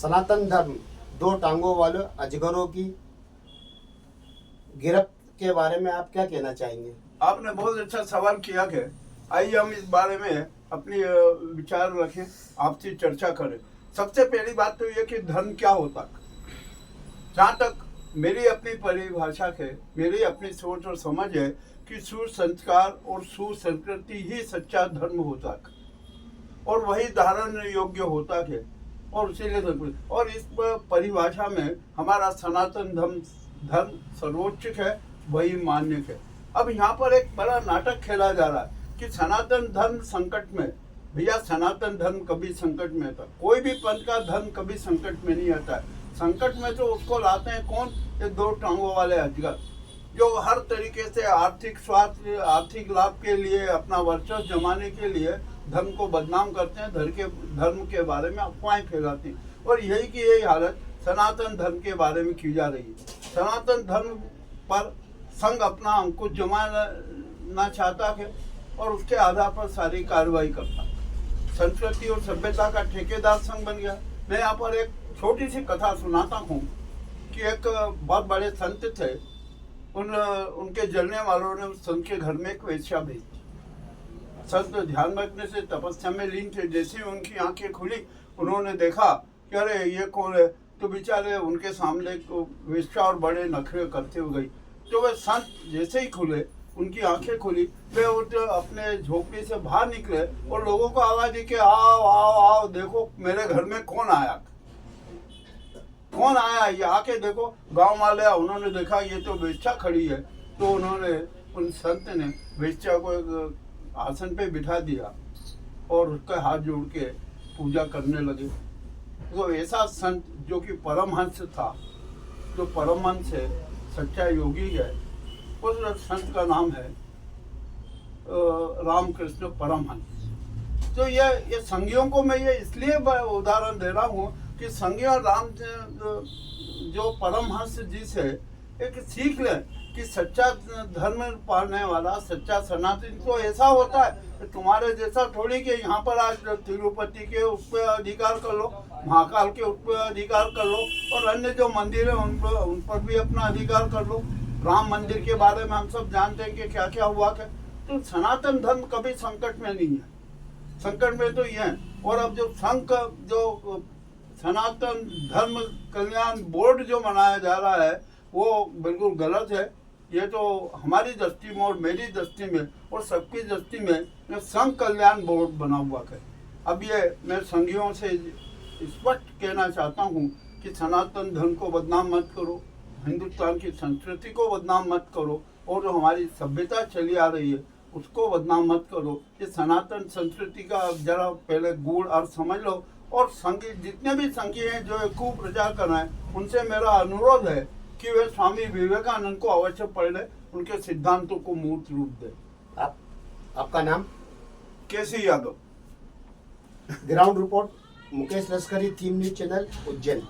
सनातन धर्म दो टांगों वाले अजगरों की गिरफ्त के बारे में आप क्या कहना चाहेंगे? आपने बहुत अच्छा सवाल किया है। आइए हम इस बारे में अपनी विचार रखें, आपसी चर्चा करें। सबसे पहली बात तो ये कि धर्म क्या होता है। जहाँ तक मेरी अपनी परिभाषा है, मेरी अपनी सोच और समझ है कि सुसंस्कार और सुसंस्कृति ही सच्चा धर्म होता है और वही धारण योग्य होता है। और इसीलिए और इस परिभाषा में हमारा सनातन धर्म सर्वोच्च है, वही मान्य है। अब यहाँ पर एक बड़ा नाटक खेला जा रहा है कि सनातन धर्म संकट में। भैया, सनातन धर्म कभी संकट में आता, कोई भी पंथ का धर्म कभी संकट में नहीं आता है। संकट में तो उसको लाते हैं कौन? ये दो टांगों वाले अजगर, जो हर तरीके से आर्थिक स्वार्थ, आर्थिक लाभ के लिए, अपना वर्चस्व जमाने के लिए धर्म को बदनाम करते हैं, धर्म के बारे में अफवाहें फैलाते हैं। और यही की यही हालत सनातन धर्म के बारे में की जा रही है। सनातन धर्म पर संघ अपना अंकुश जमाना चाहता है और उसके आधार पर सारी कार्रवाई करता है। संस्कृति और सभ्यता का ठेकेदार संघ बन गया। मैं यहाँ पर एक छोटी सी कथा सुनाता हूँ कि एक बहुत बड़े संत थे। उनके जलने वालों ने उस संत के घर में एक वेश्या भेजी। संत ध्यान रखने से तपस्या में लीन थे। जैसे ही उनकी आंखें खुली, उन्होंने देखा कि अरे ये कौन है। तो बेचारे उनके सामने वेश्या और बड़े नखरे करते हुए गई। तो वे संत जैसे ही खुले, उनकी आंखें खुली, वे अपने झोपड़ी से बाहर निकले और लोगों को आवाज दी कि आओ आओ आओ, देखो मेरे घर में कौन आया, कौन आया, ये आके देखो। गांव वाले उन्होंने देखा ये तो वेश्या खड़ी है। तो उन्होंने, उन संत ने वेश्या को एक आसन पे बिठा दिया और उसका हाथ जोड़ के पूजा करने लगे। तो ऐसा संत जो कि परमहंस था, जो परमहंस है, सच्चा योगी है, उस संत का नाम है रामकृष्ण परमहंस। तो ये संगियों को मैं ये इसलिए उदाहरण दे रहा हूँ कि संगियों राम जो परमहंस जी से एक सीख लें कि सच्चा धर्म पालने वाला, सच्चा सनातन तो ऐसा होता है। तुम्हारे जैसा थोड़ी कि यहाँ पर आज तिरुपति के उस पर अधिकार कर लो, महाकाल के उस पर अधिकार कर लो और अन्य जो मंदिर है उन पर भी अपना अधिकार कर लो। राम मंदिर के बारे में हम सब जानते हैं कि क्या क्या हुआ है। तो सनातन धर्म कभी संकट में नहीं है। संकट में तो ये है। और अब जो जो सनातन धर्म कल्याण बोर्ड जो मनाया जा रहा है वो बिल्कुल गलत है। ये तो हमारी दृष्टि में और मेरी दृष्टि में और सबकी दृष्टि में संघ कल्याण बोर्ड बना हुआ है। अब ये मैं संघियों से स्पष्ट कहना चाहता हूँ कि सनातन धर्म को बदनाम मत करो, हिंदुस्तान की संस्कृति को बदनाम मत करो और जो हमारी सभ्यता चली आ रही है उसको बदनाम मत करो। कि सनातन संस्कृति का जरा पहले गूढ़ अर्थ समझ लो। और संघी, जितने भी संघी हैं जो कुप्रचार कर रहे हैं, उनसे मेरा अनुरोध है कि वे स्वामी विवेकानंद को अवश्य पढ़ ले, उनके सिद्धांतों को मूर्त रूप दे। आपका नाम? केसी यादव। ग्राउंड रिपोर्ट, मुकेश लश्करी, थीम न्यूज चैनल, उज्जैन।